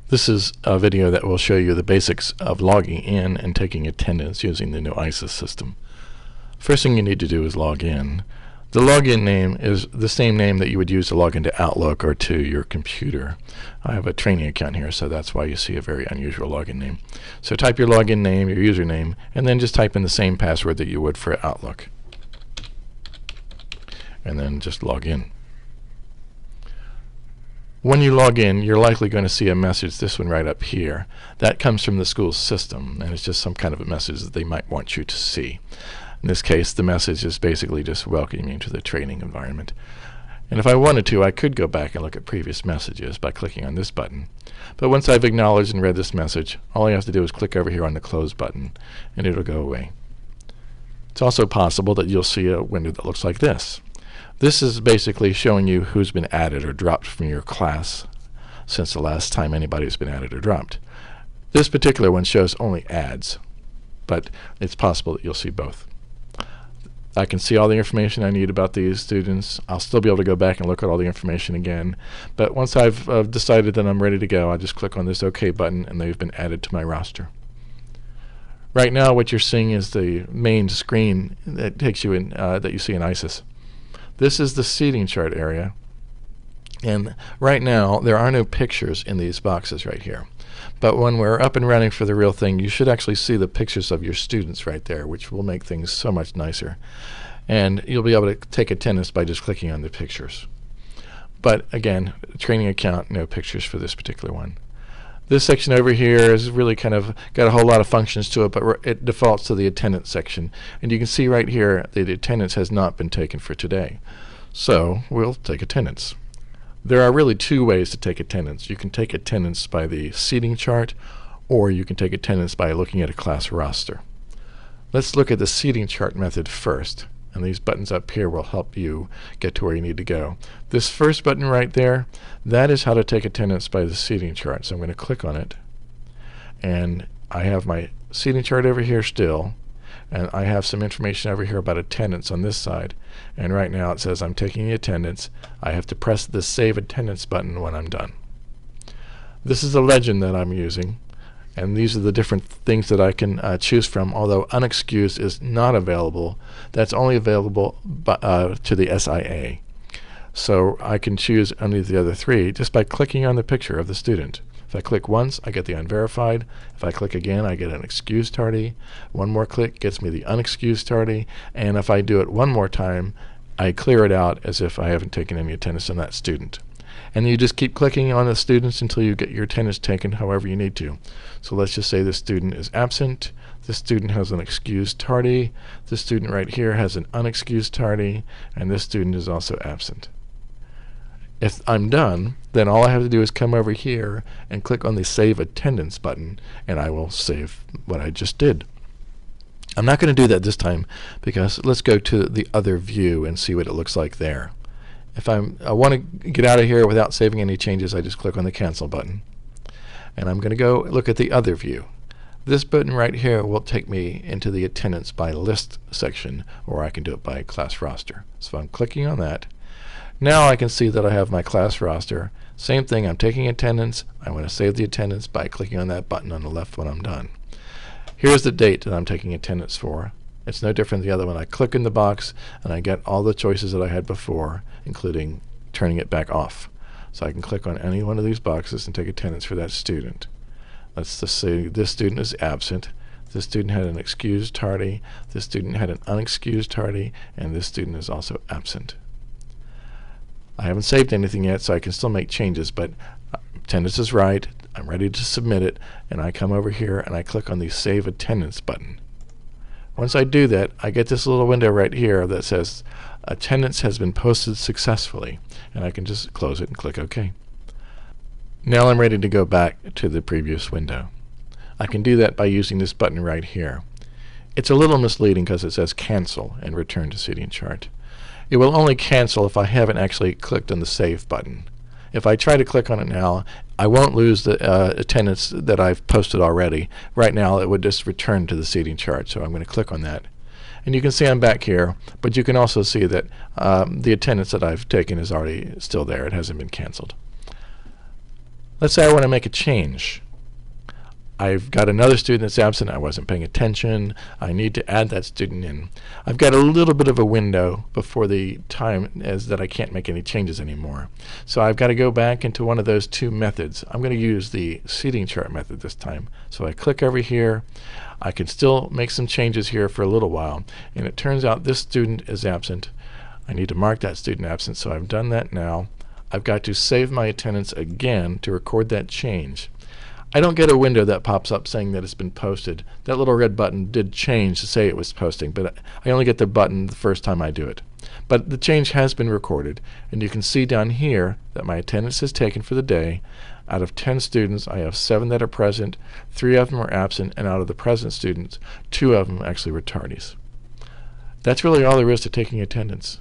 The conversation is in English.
This is a video that will show you the basics of logging in and taking attendance using the new iSIS system. First thing you need to do is log in. The login name is the same name that you would use to log into Outlook or to your computer. I have a training account here, so that's why you see a very unusual login name. So type your login name, your username, and then just type in the same password that you would for Outlook. And then just log in. When you log in, you're likely going to see a message, this one right up here. That comes from the school system, and it's just some kind of a message that they might want you to see. In this case, the message is basically just welcoming you to the training environment. And if I wanted to, I could go back and look at previous messages by clicking on this button. But once I've acknowledged and read this message, all I have to do is click over here on the close button, and it'll go away. It's also possible that you'll see a window that looks like this. This is basically showing you who's been added or dropped from your class since the last time anybody's been added or dropped. This particular one shows only adds, but it's possible that you'll see both. I can see all the information I need about these students. I'll still be able to go back and look at all the information again, but once I've decided that I'm ready to go, I just click on this OK button and they've been added to my roster. Right now what you're seeing is the main screen that takes you in, that you see in iSIS. This is the seating chart area, and right now there are no pictures in these boxes right here. But when we're up and running for the real thing, you should actually see the pictures of your students right there, which will make things so much nicer. And you'll be able to take attendance by just clicking on the pictures. But again, training account, no pictures for this particular one. This section over here is really kind of got a whole lot of functions to it, but it defaults to the attendance section. And you can see right here that the attendance has not been taken for today. So we'll take attendance. There are really two ways to take attendance. You can take attendance by the seating chart, or you can take attendance by looking at a class roster. Let's look at the seating chart method first. And these buttons up here will help you get to where you need to go. This first button right there, that is how to take attendance by the seating chart. So I'm going to click on it, and I have my seating chart over here still, and I have some information over here about attendance on this side, and right now it says I'm taking the attendance. I have to press the Save Attendance button when I'm done. This is the legend that I'm using, and these are the different things that I can choose from, although unexcused is not available. That's only available to the SIA. So I can choose any of the other three just by clicking on the picture of the student. If I click once, I get the unverified. If I click again, I get an excused tardy. One more click gets me the unexcused tardy. And if I do it one more time, I clear it out as if I haven't taken any attendance on that student. And you just keep clicking on the students until you get your attendance taken however you need to. So let's just say this student is absent. This student has an excused tardy. This student right here has an unexcused tardy. And this student is also absent. If I'm done, then all I have to do is come over here and click on the Save Attendance button, and I will save what I just did. I'm not going to do that this time because let's go to the other view and see what it looks like there. If I want to get out of here without saving any changes, I just click on the Cancel button. And I'm going to go look at the other view. This button right here will take me into the Attendance by List section, or I can do it by class roster. So I'm clicking on that. Now I can see that I have my class roster. Same thing, I'm taking attendance. I want to save the attendance by clicking on that button on the left when I'm done. Here's the date that I'm taking attendance for. It's no different than the other one. I click in the box and I get all the choices that I had before, including turning it back off. So I can click on any one of these boxes and take attendance for that student. Let's just say this student is absent. This student had an excused tardy. This student had an unexcused tardy. And this student is also absent. I haven't saved anything yet, so I can still make changes, but attendance is right. I'm ready to submit it, and I come over here and I click on the Save Attendance button. Once I do that, I get this little window right here that says attendance has been posted successfully, and I can just close it and click OK. Now I'm ready to go back to the previous window. I can do that by using this button right here. It's a little misleading because it says Cancel and Return to Seating Chart. It will only cancel if I haven't actually clicked on the Save button. If I try to click on it now, I won't lose the attendance that I've posted already. Right now it would just return to the seating chart, so I'm going to click on that. And you can see I'm back here, but you can also see that the attendance that I've taken is already still there. It hasn't been canceled. Let's say I want to make a change. I've got another student that's absent. I wasn't paying attention. I need to add that student in. I've got a little bit of a window before the time is that I can't make any changes anymore. So I've got to go back into one of those two methods. I'm going to use the seating chart method this time. So I click over here. I can still make some changes here for a little while. And it turns out this student is absent. I need to mark that student absent. So I've done that now. I've got to save my attendance again to record that change. I don't get a window that pops up saying that it's been posted. That little red button did change to say it was posting, but I only get the button the first time I do it. But the change has been recorded, and you can see down here that my attendance is taken for the day. Out of 10 students, I have 7 that are present, 3 of them are absent, and out of the present students, 2 of them actually were tardies. That's really all there is to taking attendance.